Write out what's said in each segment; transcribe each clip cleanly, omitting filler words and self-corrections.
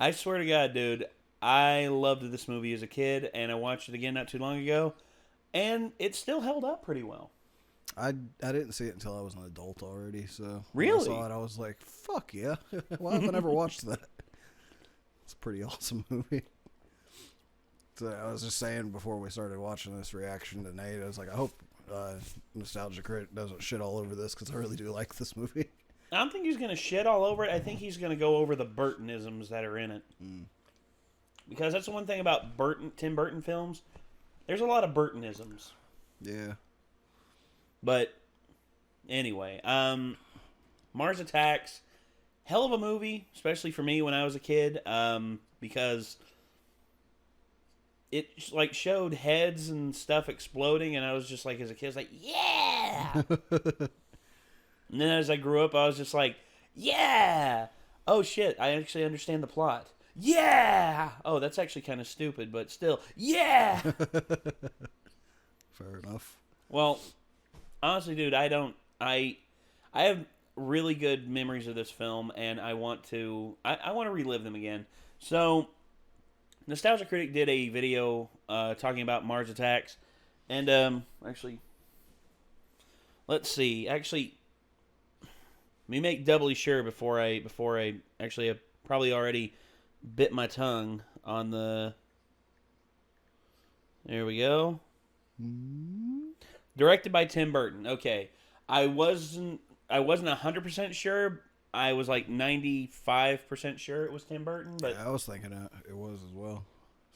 I swear to God, dude, I loved this movie as a kid, and I watched it again not too long ago, and it still held up pretty well. I didn't see it until I was an adult already, so really? When I saw it, I was like, fuck yeah. Why have I never watched that? It's a pretty awesome movie. So I was just saying before we started watching this reaction to Nate, I was like, I hope Nostalgia Critic doesn't shit all over this, because I really do like this movie. I don't think he's going to shit all over it. I think he's going to go over the Burtonisms that are in it. Because that's the one thing about Tim Burton films. There's a lot of Burtonisms. Yeah. But anyway, Mars Attacks, hell of a movie, especially for me when I was a kid, because it like showed heads and stuff exploding, and I was just like, as a kid, I was like, yeah! And then as I grew up, I was just like, yeah! Oh shit, I actually understand the plot. Yeah! Oh, that's actually kind of stupid, but still, yeah! Fair enough. Well, honestly, dude, I have really good memories of this film, and I want to relive them again. So, Nostalgia Critic did a video talking about Mars Attacks, and actually, let's see. Actually, let me make doubly sure before I actually I probably already bit my tongue on the. There we go. Directed by Tim Burton. Okay, I wasn't 100% sure. I was like 95% sure it was Tim Burton, but yeah, I was thinking it was as well.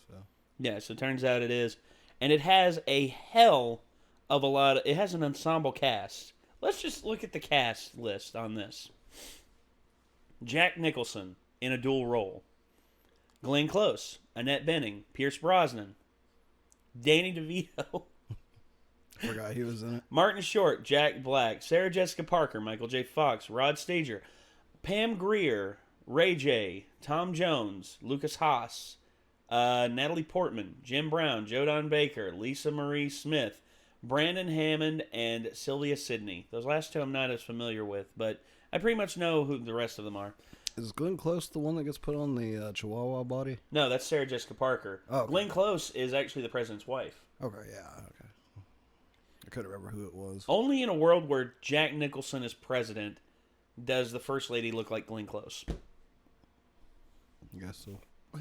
So yeah, so it turns out it is, and it has a hell of a lot. It has an ensemble cast. Let's just look at the cast list on this. Jack Nicholson in a dual role. Glenn Close, Annette Bening, Pierce Brosnan, Danny DeVito. I forgot he was in it. Martin Short, Jack Black, Sarah Jessica Parker, Michael J. Fox, Rod Steiger, Pam Grier, Ray J, Tom Jones, Lucas Haas, Natalie Portman, Jim Brown, Joe Don Baker, Lisa Marie Smith, Brandon Hammond, and Sylvia Sidney. Those last two I'm not as familiar with, but I pretty much know who the rest of them are. Is Glenn Close the one that gets put on the Chihuahua body? No, that's Sarah Jessica Parker. Oh, okay. Glenn Close is actually the president's wife. Okay, yeah, okay. I couldn't remember who it was. Only in a world where Jack Nicholson is president does the first lady look like Glenn Close. I guess so.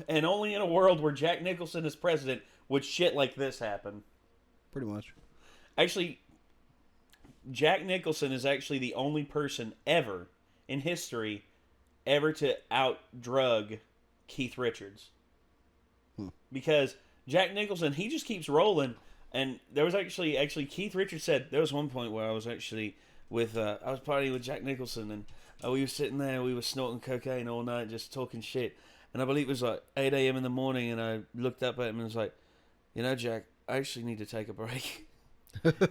And only in a world where Jack Nicholson is president would shit like this happen. Pretty much. Actually, Jack Nicholson is actually the only person ever in history ever to out-drug Keith Richards. Because Jack Nicholson, he just keeps rolling. And there was actually Keith Richards said, there was one point where I was actually with, I was partying with Jack Nicholson, and we were sitting there, we were snorting cocaine all night, just talking shit. And I believe it was like 8 a.m. in the morning, and I looked up at him and was like, you know, Jack, I actually need to take a break.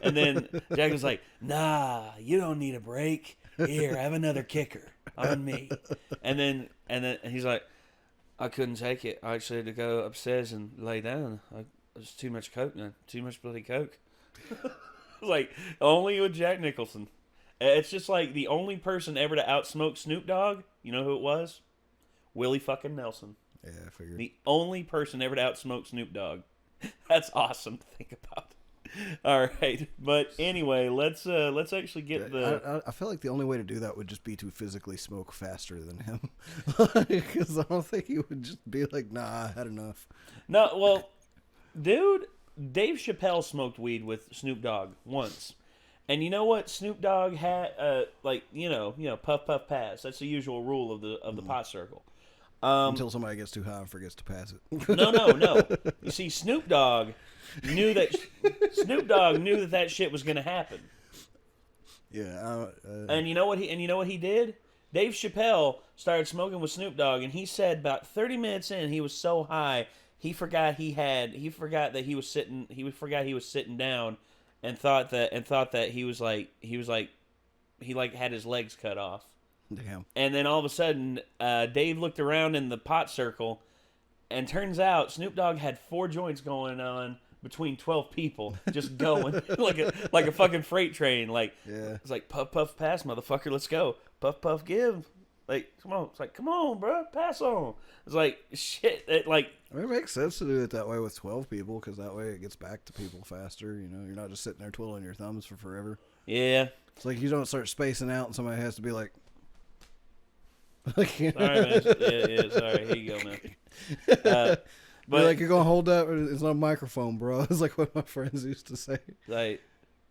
And then Jack was like, nah, you don't need a break. Here, have another kicker on me. And then he's like, I couldn't take it. I actually had to go upstairs and lay down. There's too much coke now. Too much bloody coke. Like, only with Jack Nicholson. It's just like the only person ever to outsmoke Snoop Dogg. You know who it was? Willie fucking Nelson. Yeah, I figured. The only person ever to outsmoke Snoop Dogg. That's awesome to think about. All right, but anyway, let's actually get I feel like the only way to do that would just be to physically smoke faster than him, because I don't think he would just be like, "Nah, I had enough." No, well, dude, Dave Chappelle smoked weed with Snoop Dogg once, and you know what? Snoop Dogg had, like you know, puff puff pass. That's the usual rule of the pot circle. Until somebody gets too high and forgets to pass it. No. You see, Snoop Dogg knew that that shit was going to happen. Yeah. And you know what he did? Dave Chappelle started smoking with Snoop Dogg, and he said about 30 minutes in, he was so high he forgot he was sitting down, and thought that he had his legs cut off. Damn. And then all of a sudden, Dave looked around in the pot circle, and turns out Snoop Dogg had 4 joints going on between 12 people, just going like a fucking freight train. Like, yeah. It's like puff puff pass, motherfucker, let's go. Puff puff give. Like, come on. It's like, come on, bro, pass on. It's like, shit. It makes sense to do it that way with 12 people, because that way it gets back to people faster. You know, you're not just sitting there twiddling your thumbs for forever. Yeah. It's like you don't start spacing out and somebody has to be like... Sorry, man. Yeah, sorry. Here you go, man. But like, you're going to hold up, it's not a microphone, bro. It's like what my friends used to say. Like,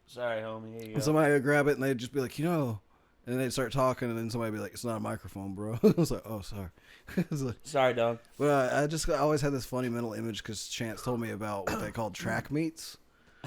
sorry, homie. Here you go. And somebody would grab it and they'd just be like, you know... And they'd start talking, and then somebody would be like, it's not a microphone, bro. I was like, oh, sorry. Like, sorry, dog. But I always had this funny mental image because Chance told me about what they called track meets.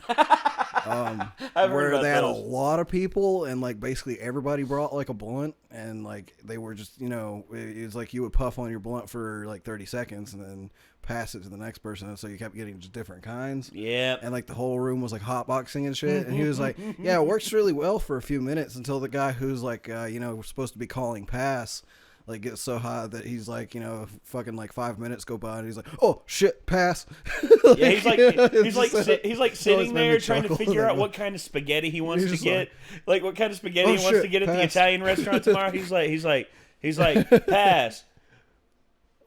Where they had a lot of people, and like basically everybody brought like a blunt, and like they were just, you know, it was like you would puff on your blunt for like 30 seconds and then pass it to the next person, and so you kept getting just different kinds. Yeah. And like the whole room was like hotboxing and shit, and he was like, yeah, it works really well for a few minutes until the guy who's like, you know, supposed to be calling pass, like gets so high that he's like, you know, fucking like 5 minutes go by and he's like, oh shit, pass. Like, yeah, he's like sitting there trying to figure out what kind of spaghetti he wants to get, like what kind of spaghetti he wants to get at the Italian restaurant tomorrow. He's like, pass.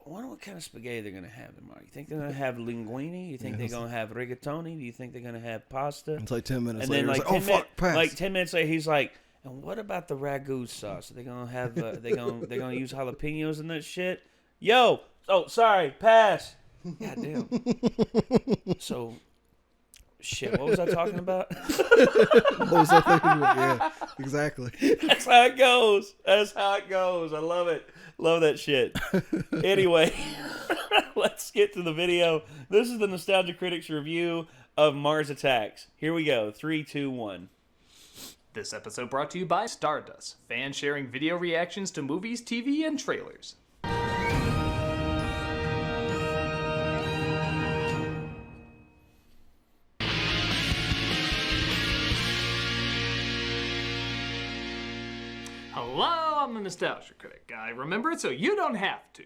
I wonder what kind of spaghetti they're gonna have tomorrow. You think they're gonna have linguine? You think they're gonna have rigatoni? Do you think they're gonna have pasta? It's like 10 minutes and later, then like, 10 minutes later, he's like, and what about the ragu sauce? Are they gonna have? They're gonna use jalapenos and that shit? Yo, oh sorry, pass. God damn. So, shit. What was I talking about? What was I thinking about? Yeah, exactly. That's how it goes. I love it. Love that shit. Anyway, let's get to the video. This is the Nostalgia Critics review of Mars Attacks. Here we go. 3, 2, 1. This episode brought to you by Stardust, fans sharing video reactions to movies, TV, and trailers. Hello, I'm the Nostalgia Critic. I remember it so you don't have to.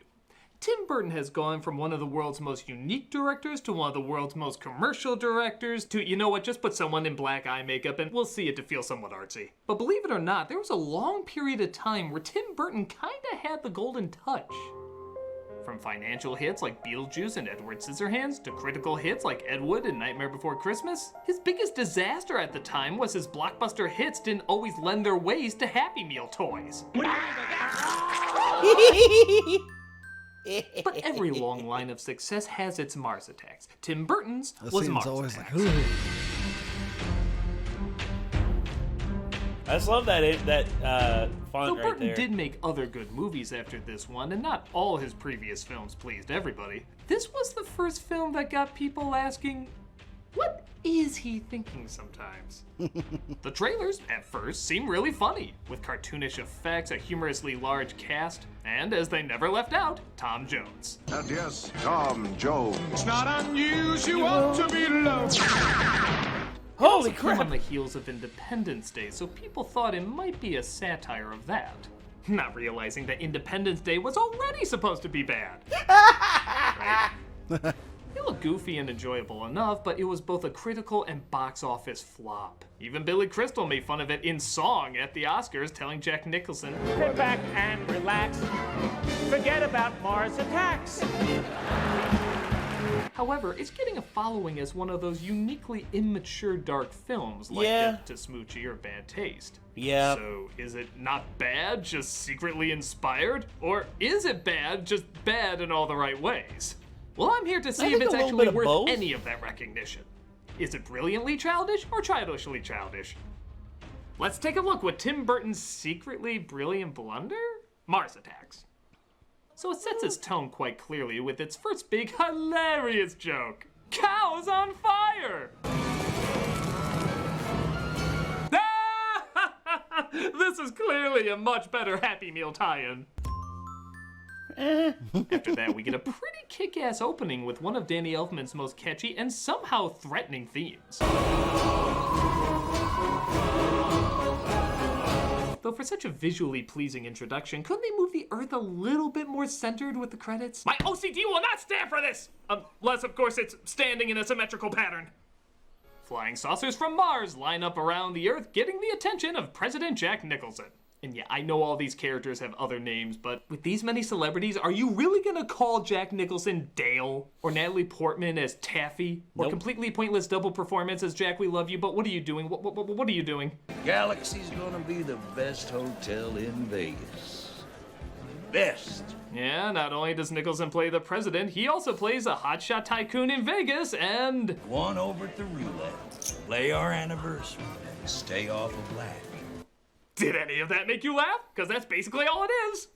Tim Burton has gone from one of the world's most unique directors to one of the world's most commercial directors to, you know what, just put someone in black eye makeup and we'll see it to feel somewhat artsy. But believe it or not, there was a long period of time where Tim Burton kinda had the golden touch. From financial hits like Beetlejuice and Edward Scissorhands to critical hits like Ed Wood and Nightmare Before Christmas, his biggest disaster at the time was his blockbuster hits didn't always lend their ways to Happy Meal toys. But every long line of success has its Mars Attacks. Tim Burton's was Mars Attacks. Like, I just love that font right Burton there. did make other good movies after this one, and not all his previous films pleased everybody. This was the first film that got people asking, what is he thinking sometimes? The trailers, at first, seem really funny, with cartoonish effects, a humorously large cast, and, as they never left out, Tom Jones. And yes, Tom Jones. It's not unusual to be loved. Holy Came crap! on the heels of Independence Day, so people thought it might be a satire of that. Not realizing that Independence Day was already supposed to be bad. Right? It looked goofy and enjoyable enough, but it was both a critical and box office flop. Even Billy Crystal made fun of it in song at the Oscars, telling Jack Nicholson, Sit back and relax. Forget about Mars Attacks. However, it's getting a following as one of those uniquely immature dark films like Death to Smoochie or Bad Taste. Yeah. So, is it not bad, just secretly inspired? Or is it bad, just bad in all the right ways? Well, I'm here to see if it's actually worth any of that recognition. Is it brilliantly childish or childishly childish? Let's take a look with Tim Burton's secretly brilliant blunder? Mars Attacks. So it sets its tone quite clearly with its first big hilarious joke. Cows on fire! This is clearly a much better Happy Meal tie-in. After that, we get a pretty kick-ass opening with one of Danny Elfman's most catchy and somehow threatening themes. Though for such a visually pleasing introduction, couldn't they move the Earth a little bit more centered with the credits? My OCD will not stand for this! Unless, of course, it's standing in a symmetrical pattern. Flying saucers from Mars line up around the Earth, getting the attention of President Jack Nicholson. And yeah, I know all these characters have other names, but with these many celebrities, are you really gonna call Jack Nicholson Dale? Or Natalie Portman as Taffy? Or completely pointless double performance as Jack We Love You? But what are you doing? What are you doing? Galaxy's gonna be the best hotel in Vegas. Best. Yeah, not only does Nicholson play the president, he also plays a hotshot tycoon in Vegas, and... Go on over to roulette. Play our anniversary. And stay off of black. Did any of that make you laugh? Because that's basically all it is.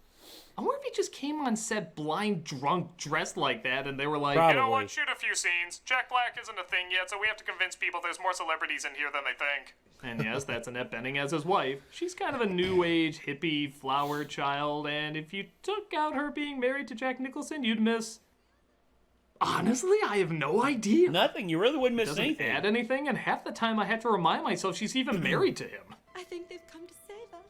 I wonder if he just came on set blind, drunk, dressed like that, and they were like, Probably. You know what, shoot a few scenes. Jack Black isn't a thing yet, so we have to convince people there's more celebrities in here than they think. And yes, that's Annette Bening as his wife. She's kind of a new age, hippie, flower child, and if you took out her being married to Jack Nicholson, you'd miss... Honestly, I have no idea. Nothing. You really wouldn't miss Doesn't anything. add anything, and half the time I have to remind myself she's even married to him. I think they've come to save us.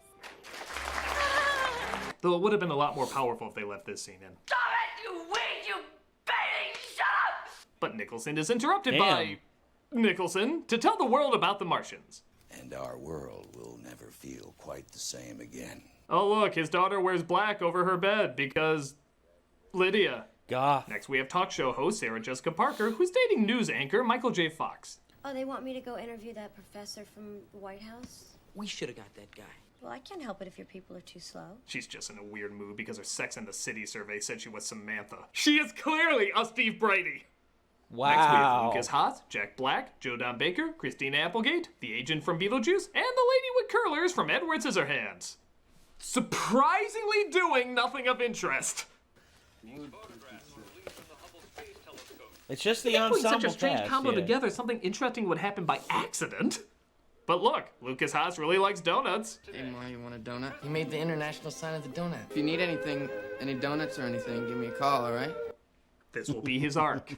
Though it would have been a lot more powerful if they left this scene in. Stop it, you weed, you baby! Shut up! But Nicholson is interrupted Damn. by Nicholson to tell the world about the Martians. And our world will never feel quite the same again. Oh look, his daughter wears black over her bed because... Lydia. Goth. Next we have talk show host Sarah Jessica Parker, who's dating news anchor Michael J. Fox. Oh, they want me to go interview that professor from the White House? We should have got that guy. Well, I can't help it if your people are too slow. She's just in a weird mood because her Sex and the City survey said she was Samantha. She is clearly a Steve Brady. Wow. Next we have Lucas Haas, Jack Black, Joe Don Baker, Christina Applegate, the agent from Beetlejuice, and the lady with curlers from Edward Scissorhands. Surprisingly doing nothing of interest. It's just the Putting ensemble such a strange cast, combo yeah. together, something interesting would happen by accident. But look, Lucas Haas really likes donuts. Hey, Ma, you want a donut? He made the international sign of the donut. If you need anything, any donuts or anything, give me a call, all right? This will be his arc.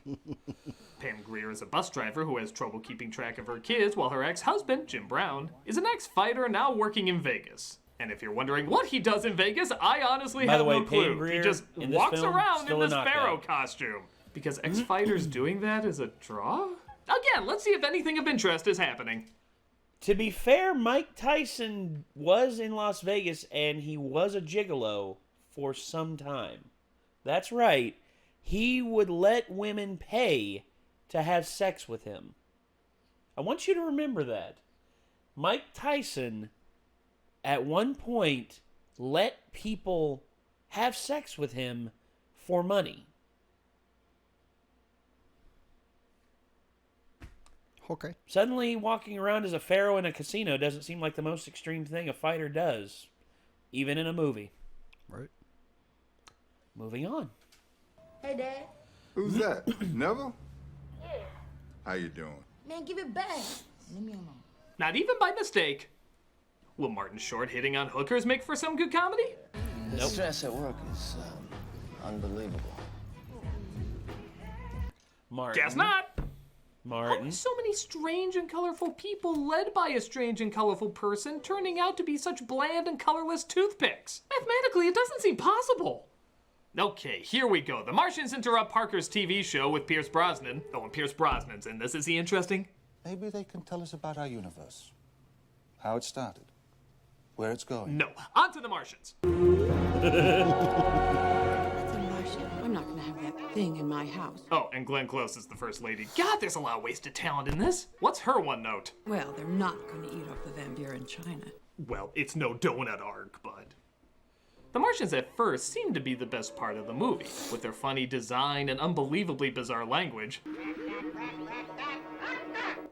Pam Grier is a bus driver who has trouble keeping track of her kids, while her ex-husband, Jim Brown, is an ex-fighter now working in Vegas. And if you're wondering what he does in Vegas, I honestly By have the way, no clue. Pam Grier He just in this walks film, around in still a this knockout. pharaoh costume. Because ex-fighters doing that is a draw? Again, let's see if anything of interest is happening. To be fair, Mike Tyson was in Las Vegas and he was a gigolo for some time. That's right. He would let women pay to have sex with him. I want you to remember that. Mike Tyson, at one point, let people have sex with him for money. Okay. Suddenly, walking around as a pharaoh in a casino doesn't seem like the most extreme thing a fighter does, even in a movie. Right. Moving on. Hey, Dad. Who's that? Neville? Yeah. How you doing? Man, give it back. Leave me alone. Not even by mistake. Will Martin Short hitting on hookers make for some good comedy? The stress at work is unbelievable. Martin. Guess not. Martin. So many strange and colorful people led by a strange and colorful person turning out to be such bland and colorless toothpicks. Mathematically, it doesn't seem possible. Okay, here we go. The Martians interrupt Parker's TV show with Pierce Brosnan. Oh, and Pierce Brosnan's in this. Is he interesting? Maybe they can tell us about our universe. How it started. Where it's going. No. On to the Martians. I'm not gonna have that thing in my house. Oh, and Glenn Close is the first lady. God, there's a lot of wasted talent in this. What's her one note? Well, they're not gonna eat off the vampire in China. Well, it's no donut arc, but... The Martians at first seem to be the best part of the movie, with their funny design and unbelievably bizarre language.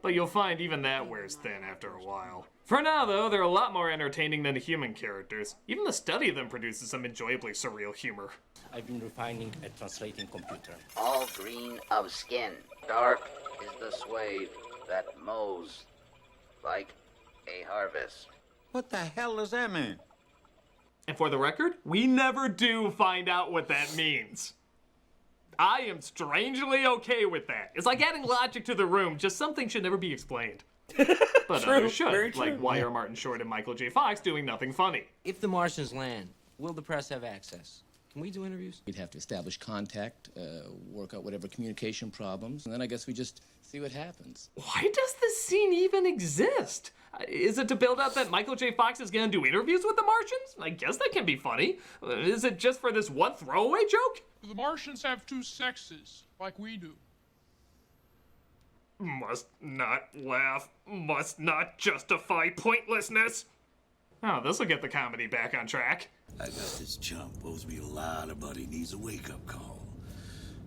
But you'll find even that wears thin after a while. For now, though, they're a lot more entertaining than the human characters. Even the study of them produces some enjoyably surreal humor. I've been refining a translating computer. All green of skin. Dark is the suede that mows like a harvest. What the hell does that mean? And for the record, we never do find out what that means. I am strangely okay with that. It's like adding logic to the room, just something should never be explained. But True, others should, very true. like why are Martin Short and Michael J. Fox doing nothing funny? If the Martians land, will the press have access? Can we do interviews? We'd have to establish contact, work out whatever communication problems, and then I guess we just see what happens. Why does this scene even exist? Is it to build up that Michael J. Fox is gonna do interviews with the Martians? I guess that can be funny. Is it just for this one throwaway joke? The Martians have two sexes, like we do. Must not laugh, must not justify pointlessness. Oh, this'll get the comedy back on track. I got this chump owes me a lot of money, needs a wake-up call.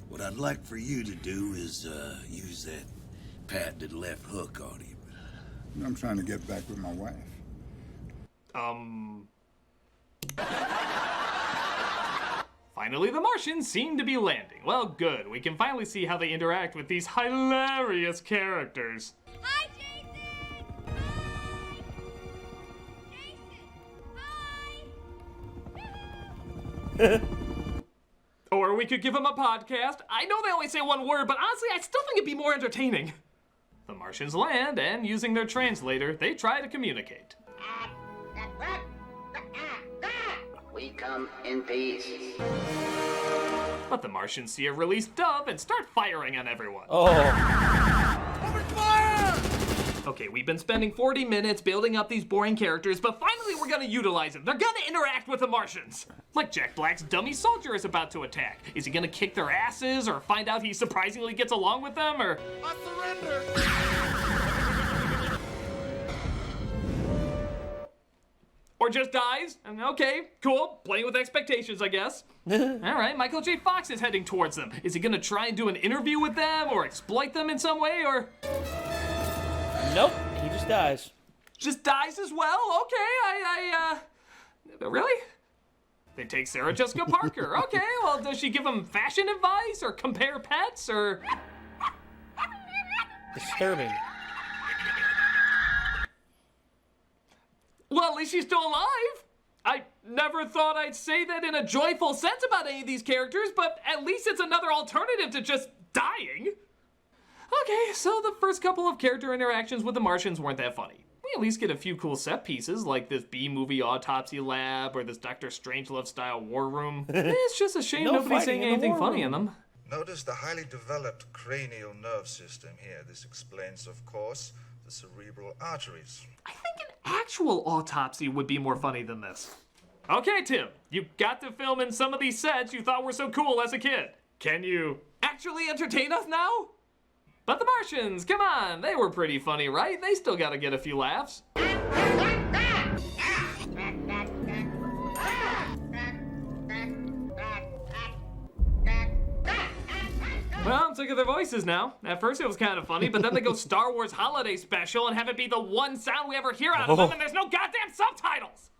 What I'd like for you to do is use that patented left hook on him. I'm trying to get back with my wife. Finally, the Martians seem to be landing. Well, good. We can finally see how they interact with these hilarious characters. Hi, Jason! Hi! Or we could give them a podcast. I know they only say one word, but honestly, I still think it'd be more entertaining. The Martians land, and using their translator, they try to communicate. We come in peace. But the Martians see a released dove and start firing on everyone. Oh. Open fire! Okay, we've been spending 40 minutes building up these boring characters, but finally we're gonna utilize them. They're gonna interact with the Martians. Like Jack Black's dummy soldier is about to attack. Is he gonna kick their asses or find out he surprisingly gets along with them or... I surrender! Or just dies? And okay, cool. Playing with expectations, I guess. All right, Michael J. Fox is heading towards them. Is he gonna try and do an interview with them or exploit them in some way or... Nope, he just dies. Just dies as well? Okay, really? They take Sarah Jessica Parker. Okay, well, does she give him fashion advice or compare pets or... Disturbing. Well, at least she's still alive. I never thought I'd say that in a joyful sense about any of these characters, but at least it's another alternative to just dying. Okay, so the first couple of character interactions with the Martians weren't that funny. We at least get a few cool set pieces, like this B-movie autopsy lab or this Dr. Strangelove-style war room. It's just a shame nobody's saying anything funny in them. Notice the highly developed cranial nerve system here. This explains, of course, the cerebral arteries. I think an actual autopsy would be more funny than this. Okay, Tim, you got to film in some of these sets you thought were so cool as a kid. Can you actually entertain us now? But the Martians, come on, they were pretty funny, right? They still gotta get a few laughs. Well, I'm sick of their voices now. At first it was kind of funny, but then they go Star Wars Holiday Special and have it be the one sound we ever hear out of them, and there's no goddamn subtitles!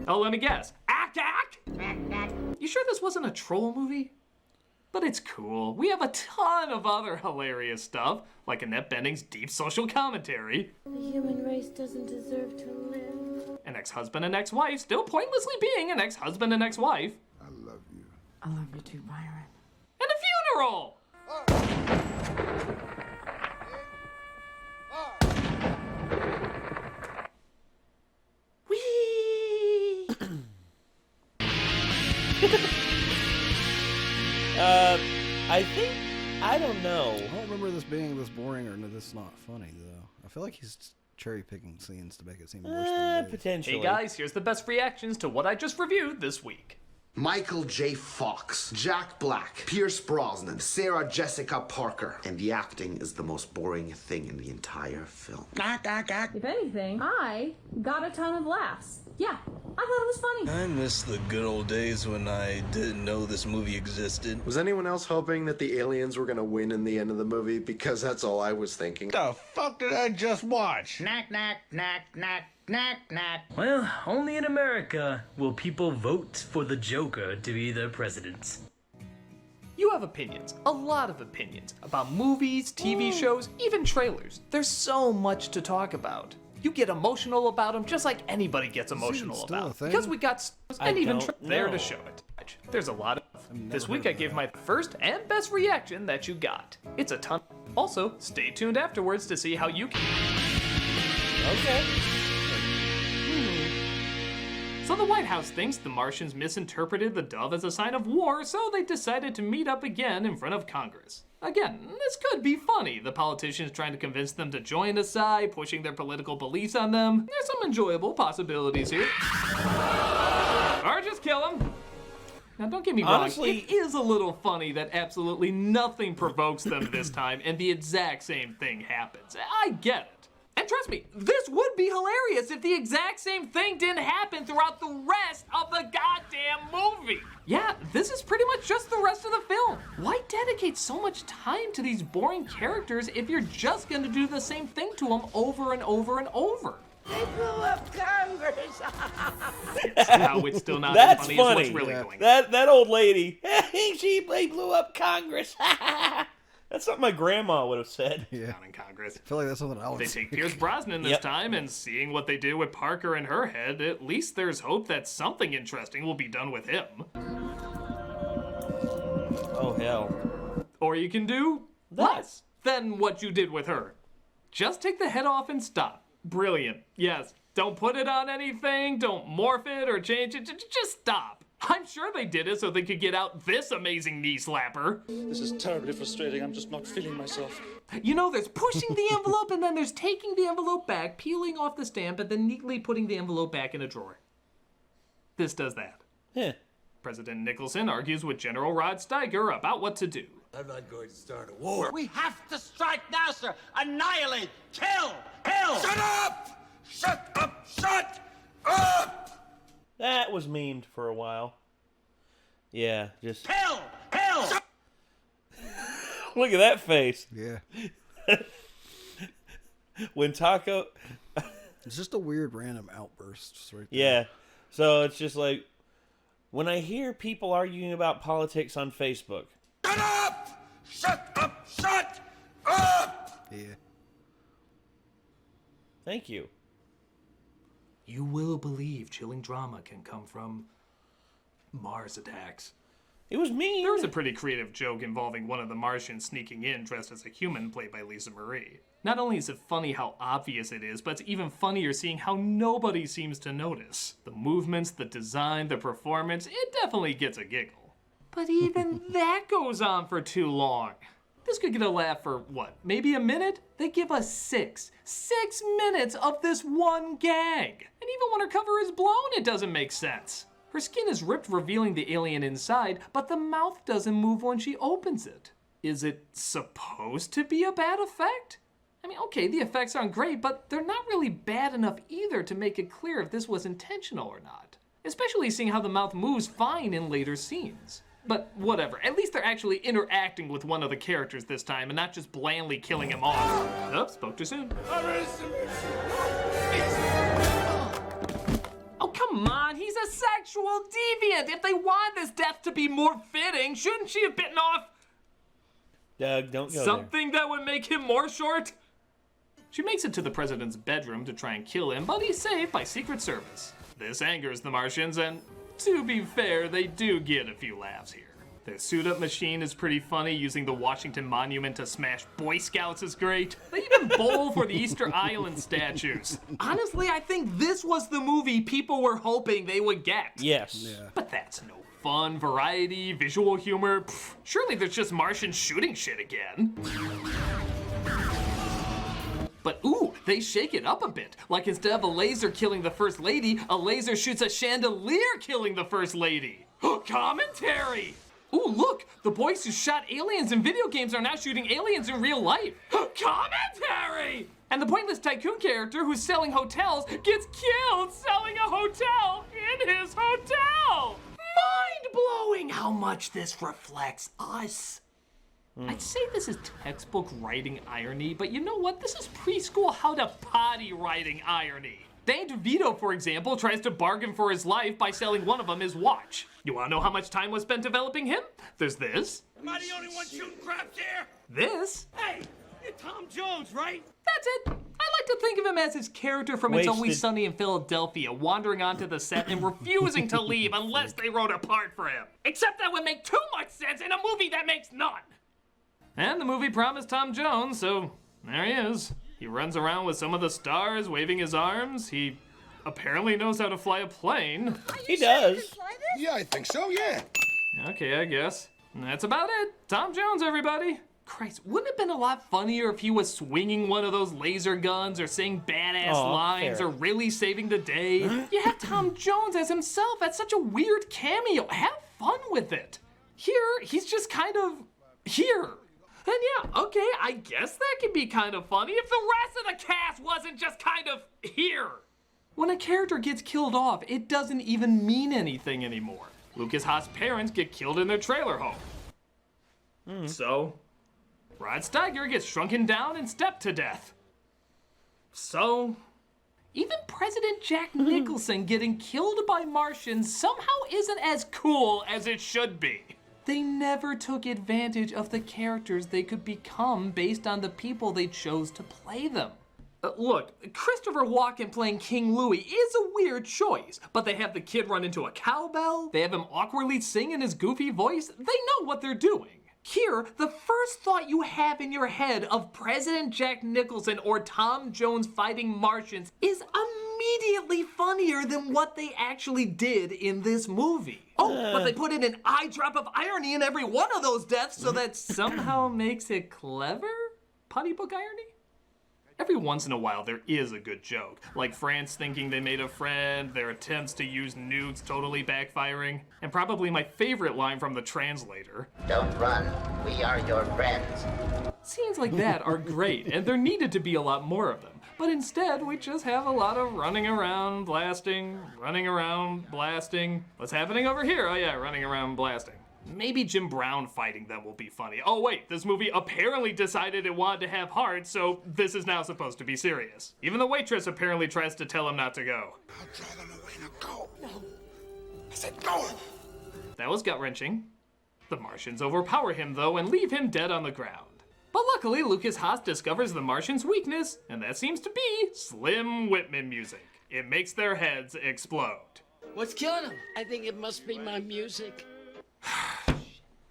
Oh, let me guess. Ack, ack? You sure this wasn't a troll movie? But it's cool. We have a ton of other hilarious stuff, like Annette Bening's deep social commentary. The human race doesn't deserve to live. An ex-husband and ex-wife still pointlessly being an ex-husband and ex-wife. I love you. I love you too, Byron. And a funeral! Whee! I don't know. I don't remember this being this boring or this not funny, though. I feel like he's cherry-picking scenes to make it seem worse than it is. Potentially. Hey guys, here's the best reactions to what I just reviewed this week. Michael J. Fox, Jack Black, Pierce Brosnan, Sarah Jessica Parker, and the acting is the most boring thing in the entire film. If anything, I got a ton of laughs. Yeah, I thought it was funny. I miss the good old days when I didn't know this movie existed. Was anyone else hoping that the aliens were gonna win in the end of the movie? Because that's all I was thinking. The fuck did I just watch? Knack, knack, knack, knack, knack, knack. Well, only in America will people vote for the Joker to be their president. You have opinions, a lot of opinions, about movies, TV shows, even trailers. There's so much to talk about. You get emotional about them just like anybody gets emotional about. Because we got and even there to show it. There's a lot of... This week I gave my first and best reaction that you got. It's a ton. Also, stay tuned afterwards to see how you can... Okay. So the White House thinks the Martians misinterpreted the dove as a sign of war, so they decided to meet up again in front of Congress. Again, this could be funny, the politicians trying to convince them to join a side, pushing their political beliefs on them. There's some enjoyable possibilities here. Or just kill them. Now don't get me wrong, Honestly, it is a little funny that absolutely nothing provokes them this time and the exact same thing happens. I get it. And trust me, this would be hilarious if the exact same thing didn't happen throughout the rest of the goddamn movie. Yeah, this is pretty much just the rest of the film. Why dedicate so much time to these boring characters if you're just gonna do the same thing to them over and over and over? They blew up Congress. Now it's still not as funny as what's really going on. That old lady, they blew up Congress. That's something my grandma would have said. Yeah. Down in Congress. I feel like that's something I would They say. take Pierce Brosnan this time, and seeing what they did with Parker and her head, at least there's hope that something interesting will be done with him. Oh, hell. Or you can do less than what you did with her. Just take the head off and stop. Brilliant. Yes. Don't put it on anything, don't morph it or change it, just stop. I'm sure they did it so they could get out this amazing knee slapper. This is terribly frustrating. I'm just not feeling myself. You know, there's pushing the envelope and then there's taking the envelope back, peeling off the stamp, and then neatly putting the envelope back in a drawer. This does that. Yeah. President Nicholson argues with General Rod Steiger about what to do. I'm not going to start a war. We have to strike now, sir. Annihilate, kill, kill. Shut up! Shut up! Shut up! That was memed for a while. Yeah, just... Kill! Kill! Look at that face. Yeah. When Taco... It's just a weird random outburst right there. Yeah. So it's just like, when I hear people arguing about politics on Facebook... Shut up! Shut up! Shut up! Yeah. Thank you. You will believe chilling drama can come from Mars attacks. It was mean. There was a pretty creative joke involving one of the Martians sneaking in dressed as a human played by Lisa Marie. Not only is it funny how obvious it is, but it's even funnier seeing how nobody seems to notice. The movements, the design, the performance, it definitely gets a giggle. But even that goes on for too long. This could get a laugh for, what, maybe a minute? They give us 6 minutes of this one gag. And even when her cover is blown, it doesn't make sense. Her skin is ripped, revealing the alien inside, but the mouth doesn't move when she opens it. Is it supposed to be a bad effect? I mean, okay, the effects aren't great, but they're not really bad enough either to make it clear if this was intentional or not. Especially seeing how the mouth moves fine in later scenes. But whatever, at least they're actually interacting with one of the characters this time and not just blandly killing him off. Oh, spoke too soon. Oh, come on, he's a sexual deviant. If they want this death to be more fitting, shouldn't she have bitten off Doug, don't go something that would make him more short? She makes it to the president's bedroom to try and kill him, but he's saved by Secret Service. This angers the Martians, and to be fair, they do get a few laughs here. Their suit-up machine is pretty funny. Using the Washington Monument to smash Boy Scouts is great. They even bowl for the Easter Island statues. Honestly, I think this was the movie people were hoping they would get. Yes. Yeah. But that's no fun, variety, visual humor. Pfft, surely there's just Martians shooting shit again. But ooh, they shake it up a bit. Like instead of a laser killing the First Lady, a laser shoots a chandelier killing the First Lady. Commentary! Ooh, look, the boys who shot aliens in video games are now shooting aliens in real life. Commentary! And the pointless tycoon character who's selling hotels gets killed selling a hotel in his hotel! Mind-blowing how much this reflects us. I'd say this is textbook writing irony, but you know what? This is preschool how to potty writing irony. Dane DeVito, for example, tries to bargain for his life by selling one of them his watch. You wanna know how much time was spent developing him? There's this. Am I the only one shooting craps here? This. Hey, you're Tom Jones, right? That's it. I like to think of him as his character from It's Always Sunny in Philadelphia, wandering onto the set and refusing to leave unless they wrote a part for him. Except that would make too much sense in a movie that makes none. And the movie promised Tom Jones, so there he is. He runs around with some of the stars, waving his arms. He apparently knows how to fly a plane. He does. Yeah, I think so, yeah. Okay, I guess. That's about it. Tom Jones, everybody. Christ, wouldn't it have been a lot funnier if he was swinging one of those laser guns or saying badass lines or really saving the day? You have Tom Jones as himself. That's such a weird cameo. Have fun with it. Here, he's just kind of here. And yeah, okay, I guess that could be kind of funny if the rest of the cast wasn't just kind of here. When a character gets killed off, it doesn't even mean anything anymore. Lucas Haas' parents get killed in their trailer home. So, Rod Steiger gets shrunken down and stepped to death. So, even President Jack Nicholson getting killed by Martians somehow isn't as cool as it should be. They never took advantage of the characters they could become based on the people they chose to play them. Look, Christopher Walken playing King Louis is a weird choice, but they have the kid run into a cowbell, they have him awkwardly sing in his goofy voice, they know what they're doing. Here, the first thought you have in your head of President Jack Nicholson or Tom Jones fighting Martians is immediately funnier than what they actually did in this movie. Oh, but they put in an eye drop of irony in every one of those deaths, so that somehow makes it clever? Putty book irony? Every once in a while, there is a good joke, like France thinking they made a friend, their attempts to use nukes totally backfiring, and probably my favorite line from the translator. Don't run. We are your friends. Scenes like that are great, and there needed to be a lot more of them. But instead, we just have a lot of running around, blasting, running around, blasting. What's happening over here? Oh yeah, running around, blasting. Maybe Jim Brown fighting them will be funny. Oh wait, this movie apparently decided it wanted to have heart, so this is now supposed to be serious. Even the waitress apparently tries to tell him not to go. I'll draw them away now. Go. No. I said go. That was gut-wrenching. The Martians overpower him though and leave him dead on the ground. But luckily, Lucas Haas discovers the Martians' weakness, and that seems to be Slim Whitman music. It makes their heads explode. What's killing him? I think it must be my music.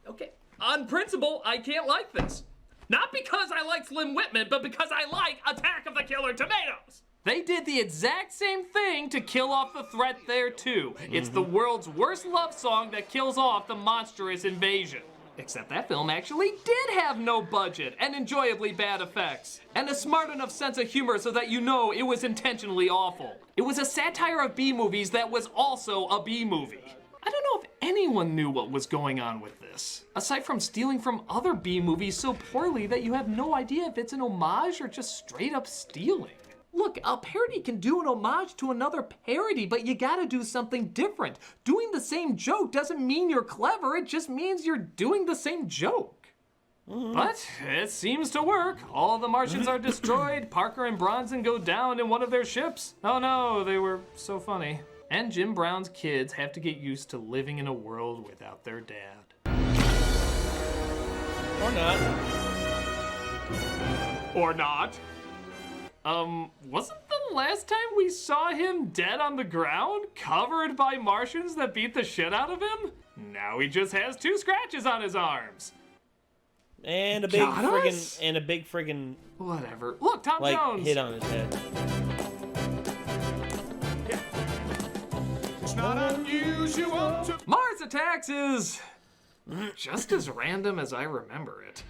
Okay, on principle, I can't like this. Not because I like Slim Whitman, but because I like Attack of the Killer Tomatoes. They did the exact same thing to kill off the threat there too. It's the world's worst love song that kills off the monstrous invasion. Except that film actually did have no budget and enjoyably bad effects. And a smart enough sense of humor so that you know it was intentionally awful. It was a satire of B-movies that was also a B-movie. I don't know if anyone knew what was going on with this, aside from stealing from other B-movies so poorly that you have no idea if it's an homage or just straight up stealing. Look, a parody can do an homage to another parody, but you gotta do something different. Doing the same joke doesn't mean you're clever, it just means you're doing the same joke. But it seems to work. All the Martians are destroyed, Parker and Bronson go down in one of their ships. Oh no, they were so funny. And Jim Brown's kids have to get used to living in a world without their dad. Or not. Or not. Wasn't the last time we saw him dead on the ground, covered by Martians that beat the shit out of him? Now he just has 2 scratches on his arms. And a big friggin', whatever. Look, Tom Jones. Hit on his head. It's not unusual to... Mars Attacks is just as random as I remember it.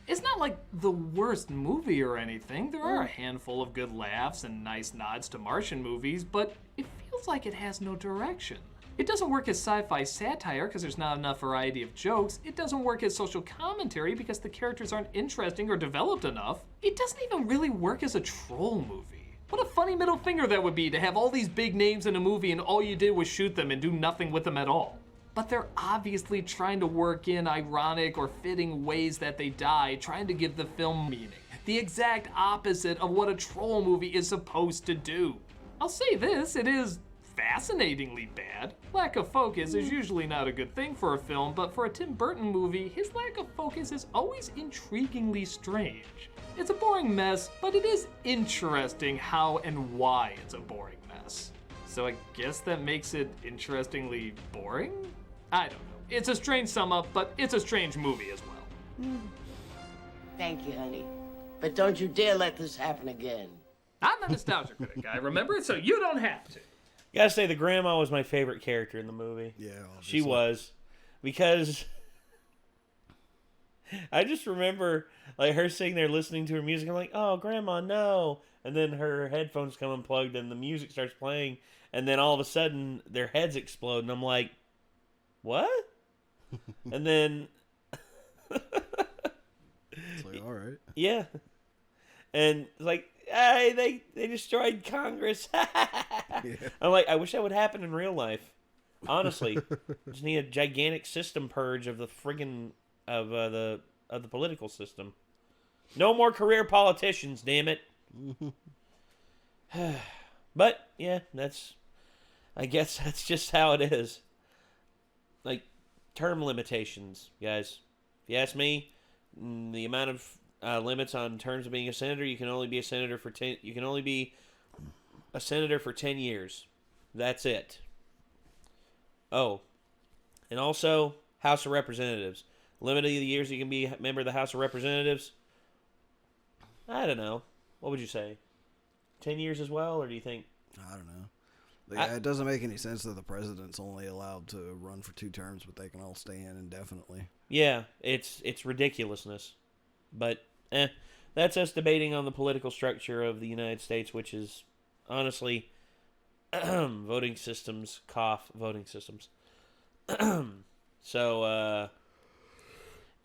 It's not like the worst movie or anything. There are a handful of good laughs and nice nods to Martian movies, but it feels like it has no direction. It doesn't work as sci-fi satire because there's not enough variety of jokes. It doesn't work as social commentary because the characters aren't interesting or developed enough. It doesn't even really work as a troll movie. What a funny middle finger that would be to have all these big names in a movie and all you did was shoot them and do nothing with them at all. But they're obviously trying to work in ironic or fitting ways that they die, trying to give the film meaning. The exact opposite of what a troll movie is supposed to do. I'll say this, it is fascinatingly bad. Lack of focus is usually not a good thing for a film, but for a Tim Burton movie, his lack of focus is always intriguingly strange. It's a boring mess, but it is interesting how and why it's a boring mess. So I guess that makes it interestingly boring? I don't know. It's a strange sum up, but it's a strange movie as well. Thank you, honey. But don't you dare let this happen again. I'm a nostalgia critic, guy. Remember it so you don't have to. Gotta say, the grandma was my favorite character in the movie. Yeah, obviously. She was. Because I just remember like her sitting there listening to her music. I'm like, oh, grandma, no. And then her headphones come unplugged and the music starts playing. And then all of a sudden, their heads explode. And I'm like, what? And then... It's like, all right. Yeah. And it's like, hey, they destroyed Congress. Yeah. I'm like, I wish that would happen in real life. Honestly. Just need a gigantic system purge of the friggin' of the political system. No more career politicians, damn it. But yeah, I guess that's just how it is. Like term limitations, guys. If you ask me, the amount of limits on terms of being a senator, you can only be a senator for 10. You can only be a senator for 10 years. That's it. Oh, and also House of Representatives. Limit of the years you can be a member of the House of Representatives. I don't know. What would you say? 10 years as well, or do you think? I don't know. Yeah, it doesn't make any sense that the president's only allowed to run for 2 terms, but they can all stay in indefinitely. Yeah, it's ridiculousness. But that's us debating on the political structure of the United States, which is honestly voting systems. So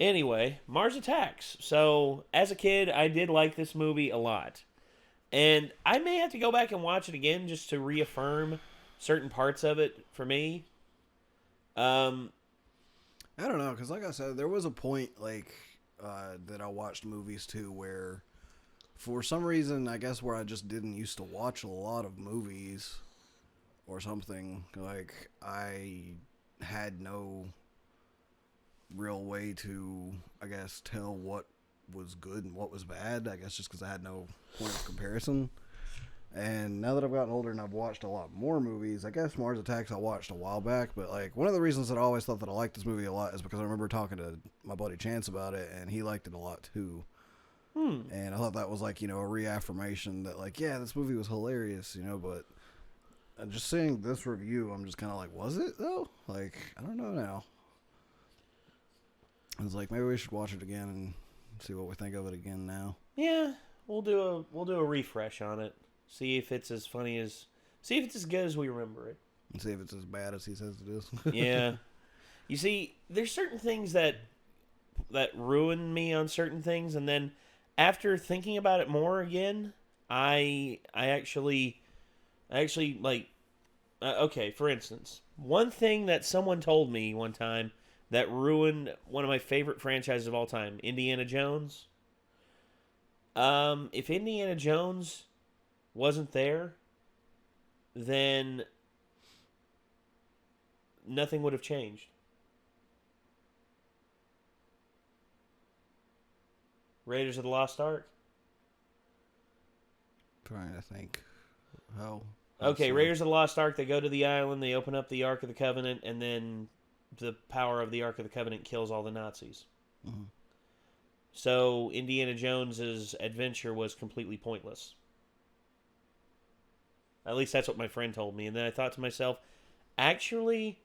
anyway, Mars Attacks. So as a kid, I did like this movie a lot. And I may have to go back and watch it again just to reaffirm certain parts of it for me. I don't know, because like I said, there was a point that I watched movies too where for some reason, I guess where I just didn't used to watch a lot of movies or something, like I had no real way to, I guess, tell what was good and what was bad, I guess just because I had no point of comparison. And now that I've gotten older and I've watched a lot more movies, I guess Mars Attacks I watched a while back, but like one of the reasons that I always thought that I liked this movie a lot is because I remember talking to my buddy Chance about it and he liked it a lot too. And I thought that was like, a reaffirmation that like, yeah, this movie was hilarious, but just seeing this review, I'm just kind of like, was it though? Like, I don't know now. I was like, maybe we should watch it again and see what we think of it again now. Yeah, we'll do a refresh on it. See if it's as funny as... See if it's as good as we remember it. And see if it's as bad as he says it is. Yeah. You see, there's certain things that ruin me on certain things, and then after thinking about it more again, I actually like... okay, for instance, one thing that someone told me one time that ruined one of my favorite franchises of all time, Indiana Jones. If Indiana Jones wasn't there, then nothing would have changed. Raiders of the Lost Ark. Trying to think how. Okay, Raiders of the Lost Ark, they go to the island, they open up the Ark of the Covenant, and then the power of the Ark of the Covenant kills all the Nazis. Mm-hmm. So Indiana Jones's adventure was completely pointless. At least that's what my friend told me. And then I thought to myself, actually,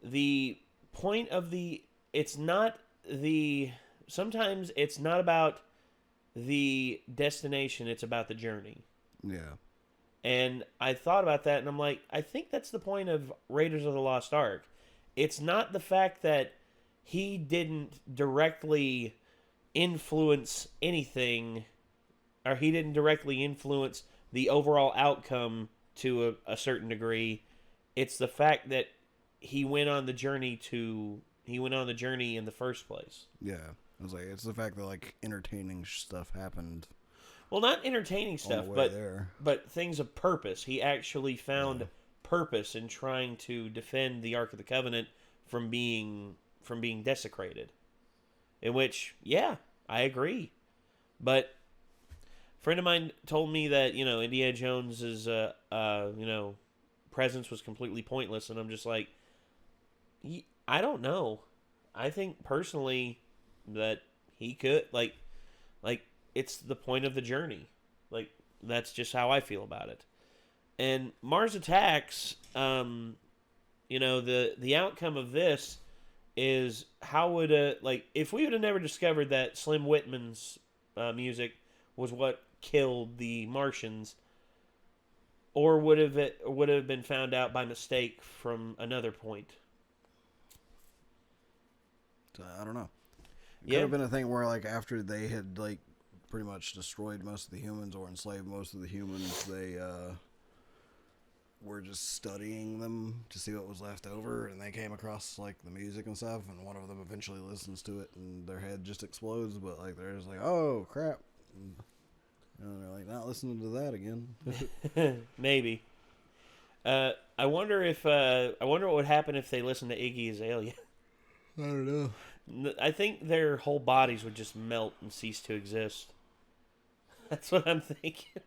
the point of sometimes it's not about the destination, it's about the journey. Yeah. And I thought about that, and I'm like, I think that's the point of Raiders of the Lost Ark. It's not the fact that he didn't directly influence anything, or he didn't directly influence the overall outcome to a certain degree. It's the fact that he went on the journey in the first place. Yeah. I was like, it's the fact that like entertaining stuff happened. Well, not entertaining stuff, but things of purpose. He actually found purpose in trying to defend the Ark of the Covenant from being desecrated. In which, yeah, I agree. But a friend of mine told me that, Indiana Jones's presence was completely pointless, and I'm just like, I don't know. I think personally that he could like it's the point of the journey. Like that's just how I feel about it. And Mars Attacks, you know, the outcome of this is how would if we would have never discovered that Slim Whitman's music was what killed the Martians, or would have been found out by mistake from another point? I don't know. It could have been a thing where, like, after they had, like, pretty much destroyed most of the humans or enslaved most of the humans, they were just studying them to see what was left over, and they came across, like, the music and stuff, and one of them eventually listens to it, and their head just explodes, but, like, they're just like, oh, crap. And they're like, not listening to that again. Maybe. I wonder what would happen if they listened to Iggy Azalea. I don't know. I think their whole bodies would just melt and cease to exist. That's what I'm thinking.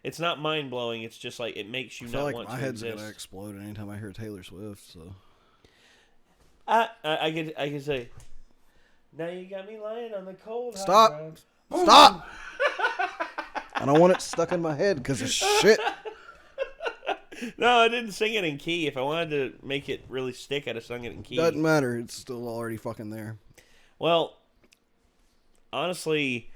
It's not mind-blowing. It's just like it makes you not want to exist. My head's going to explode anytime I hear Taylor Swift, so. I can say, now you got me lying on the cold. Stop! Stop! I don't want it stuck in my head because of shit. No, I didn't sing it in key. If I wanted to make it really stick, I'd have sung it in key. Doesn't matter. It's still already fucking there. Well, honestly,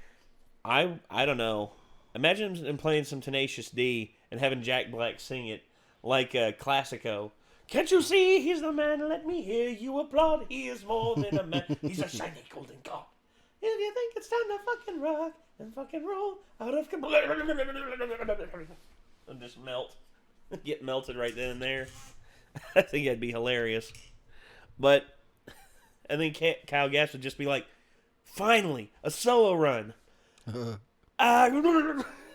I don't know. Imagine them playing some Tenacious D and having Jack Black sing it like Classico. Can't you see he's the man? Let me hear you applaud. He is more than a man. He's a shiny golden god. If you think it's time to fucking rock and fucking roll out of and just melt. Get melted right then and there. I think that'd be hilarious. But and then Kyle Gass would just be like, finally, a solo run.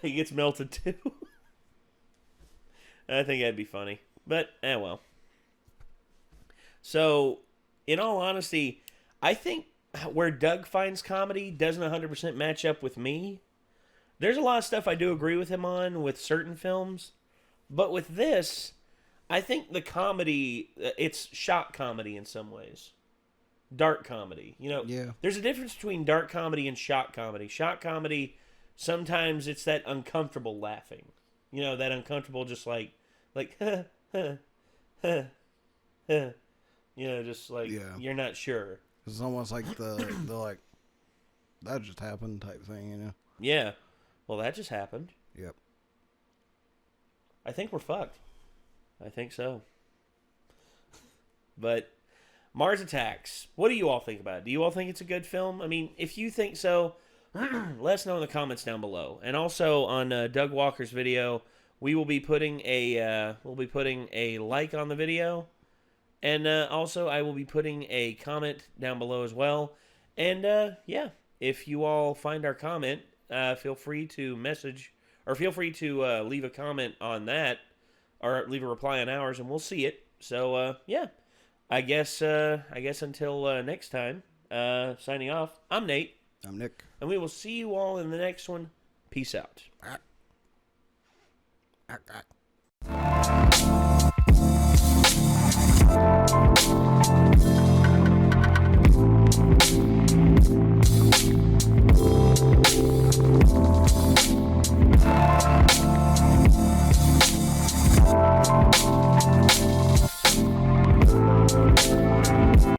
He gets melted too. I think that'd be funny. But, well. So, in all honesty, I think where Doug finds comedy doesn't 100% match up with me. There's a lot of stuff I do agree with him on with certain films. But with this, I think the comedy, it's shock comedy in some ways. Dark comedy. You know, There's a difference between dark comedy and shock comedy. Shock comedy, sometimes it's that uncomfortable laughing. You know, that uncomfortable just like, you know, just like, you're not sure. It's almost like the like, that just happened type thing, you know? Yeah. Well, that just happened. Yep. I think we're fucked. I think so. But Mars Attacks, what do you all think about it? Do you all think it's a good film? I mean, if you think so, let us know in the comments down below. And also on Doug Walker's video, we will be putting a like on the video, and also I will be putting a comment down below as well. And if you all find our comment, feel free to message. Or feel free to leave a comment on that, or leave a reply on ours, and we'll see it. So, I guess until next time, signing off, I'm Nate. I'm Nick. And we will see you all in the next one. Peace out.